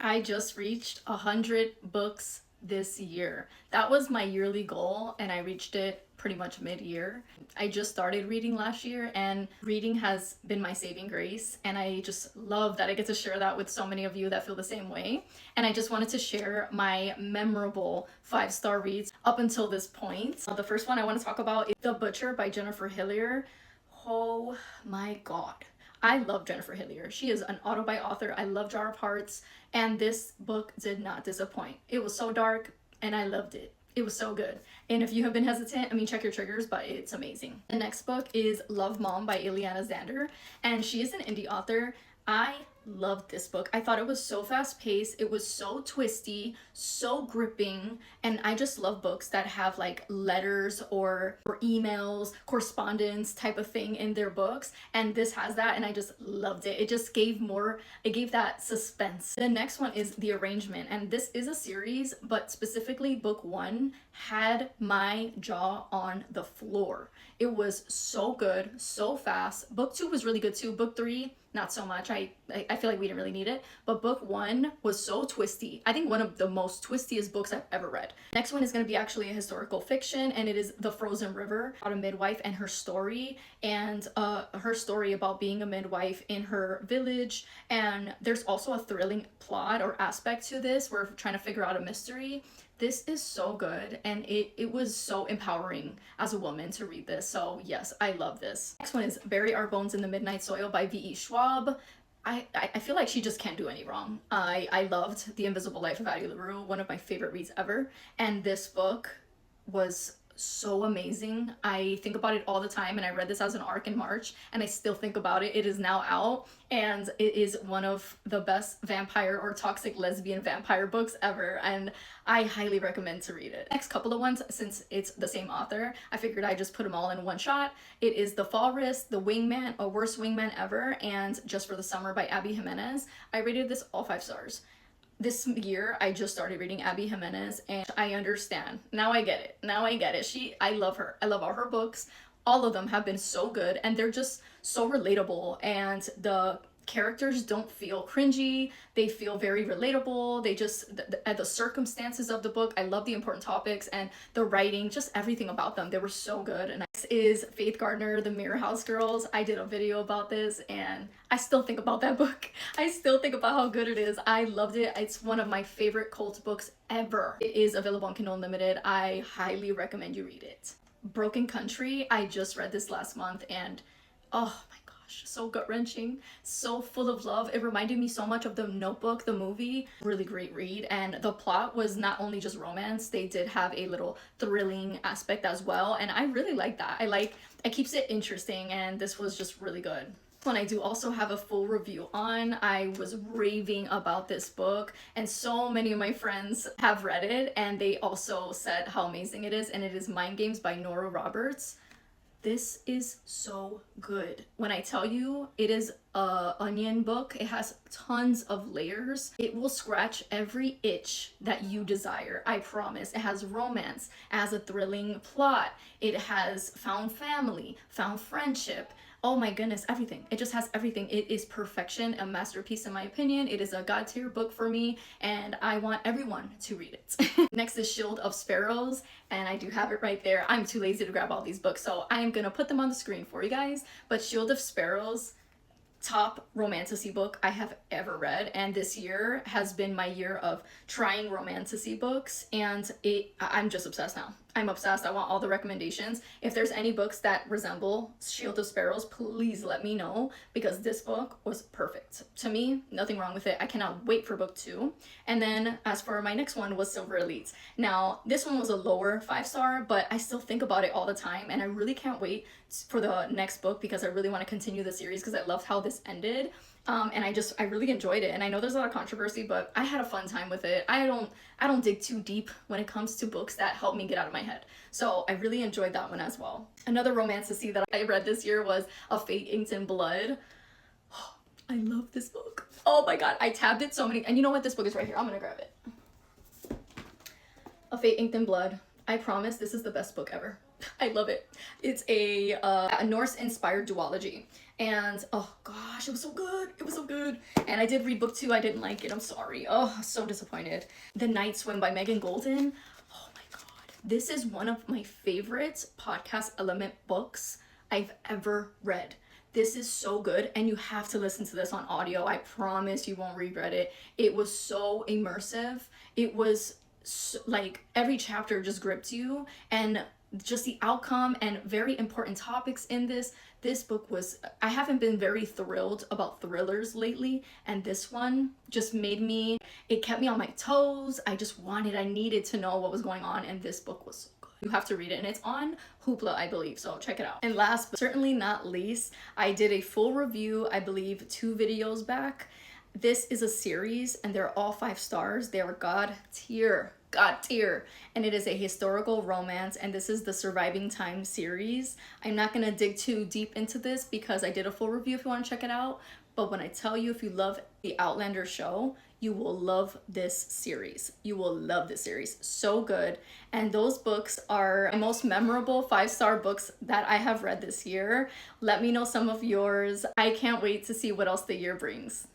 I just reached 100 books this year. That was my yearly goal, and I reached it pretty much mid-year. I just started reading last year, and reading has been my saving grace, and I just love that I get to share that with so many of you that feel the same way. And I just wanted to share my memorable 5-star reads up until this point. The first one I want to talk about is The Butcher by Jennifer Hillier. Oh my god. I love Jennifer Hillier. She is an auto-buy author. I love Jar of Hearts, and this book did not disappoint. It was so dark, and I loved it. It was so good. And if you have been hesitant, I mean, check your triggers, but it's amazing. The next book is Love Mom by Ileana Zander, and she is an indie author. I loved this book. I thought it was so fast paced, it was so twisty, so gripping, and I just love books that have like letters or emails, correspondence type of thing in their books, and this has that, and I just loved it. It just gave more, it gave that suspense. The next one is The Arrangement, and this is a series, but specifically book 1 had my jaw on the floor. It was so good, so fast. Book 2 was really good too. Book 3, not so much. I feel like we didn't really need it. But book 1 was so twisty. I think one of the most twistiest books I've ever read. Next one is going to be actually a historical fiction, and it is The Frozen River, about a midwife and her story, and her story about being a midwife in her village. And there's also a thrilling plot or aspect to this. We're trying to figure out a mystery. This is so good, and it was so empowering as a woman to read this. So yes, I love this. Next one is Bury Our Bones in the Midnight Soil by V.E. Schwab. I feel like she just can't do any wrong. I loved The Invisible Life of Addie LaRue, one of my favorite reads ever, and this book was so amazing. I think about it all the time, and I read this as an ARC in March, and I still think about it. It is now out, and it is one of the best vampire or toxic lesbian vampire books ever, and I highly recommend to read it. Next couple of ones, since it's the same author, I figured I'd just put them all in one shot. It is The Fall Risk, The Wingman, A Worst Wingman Ever, and Just for the Summer by Abby Jimenez. I rated this all 5 stars. This year I just started reading Abby Jimenez, and I understand. Now I get it. Now I get it. I love her. I love all her books. All of them have been so good, and they're just so relatable, and the characters don't feel cringy. They feel very relatable. They just, the circumstances of the book, I love the important topics, and the writing, just everything about them, they were so good. And next is Faith Gardner, The Mirror House Girls. I did a video about this, and I still think about that book. I still think about how good it is. I loved it. It's one of my favorite cult books ever. It is available on Kindle Unlimited. I highly recommend you read it. Broken Country, I just read this last month, and oh my gosh, so gut-wrenching, so full of love. It reminded me so much of The Notebook, the movie. Really great read, and the plot was not only just romance, they did have a little thrilling aspect as well, and I really like that. It keeps it interesting, and this was just really good. One I do also have a full review on. I was raving about this book, and so many of my friends have read it, and they also said how amazing it is, and it is Mind Games by Nora Roberts. This is so good. When I tell you it is a onion book, it has tons of layers. It will scratch every itch that you desire, I promise. It has romance, it has a thrilling plot, it has found family, found friendship. Oh my goodness, everything. It just has everything. It is perfection, a masterpiece in my opinion. It is a god tier book for me, and I want everyone to read it. Next is Shield of Sparrows, and I do have it right there. I'm too lazy to grab all these books, so I am gonna put them on the screen for you guys. But Shield of Sparrows, top romantasy book I have ever read, and this year has been my year of trying romantasy books, and I'm just obsessed now. I'm obsessed. I want all the recommendations. If there's any books that resemble Shield of Sparrows, please let me know, because this book was perfect. To me, nothing wrong with it. I cannot wait for book 2. And then as for my next one was Silver Elites. Now, this one was a lower 5-star, but I still think about it all the time, and I really can't wait for the next book because I really want to continue the series because I loved how this ended. And I really enjoyed it, and I know there's a lot of controversy, but I had a fun time with it. I don't dig too deep when it comes to books that help me get out of my head, so I really enjoyed that one as well. Another romantasy that I read this year was A Fate Inked in Blood. I love this book. Oh my god, I tabbed it so many, and you know what, this book is right here. I'm gonna grab it. A Fate Inked in Blood. I promise this is the best book ever. I love it. It's a Norse-inspired duology. And oh gosh, it was so good. It was so good. And I did read book 2. I didn't like it. I'm sorry. Oh, so disappointed. The Night Swim by Megan Golden. Oh my god. This is one of my favorite podcast element books I've ever read. This is so good, and you have to listen to this on audio. I promise you won't regret it. It was so immersive. It was so, like every chapter just gripped you, and just the outcome and very important topics in this book was, I haven't been very thrilled about thrillers lately, and this one just made me, it kept me on my toes. I needed to know what was going on, and this book was so good. You have to read it, and it's on Hoopla, I believe, so check it out. And last but certainly not least, I did a full review, I believe 2 videos back. This is a series, and they're all 5 stars. They are God tier, and it is a historical romance, and this is the Surviving Time series. I'm not gonna dig too deep into this because I did a full review if you want to check it out, but when I tell you, if you love the Outlander show, you will love this series. You will love this series. So good. And those books are my most memorable 5-star books that I have read this year. Let me know some of yours. I can't wait to see what else the year brings.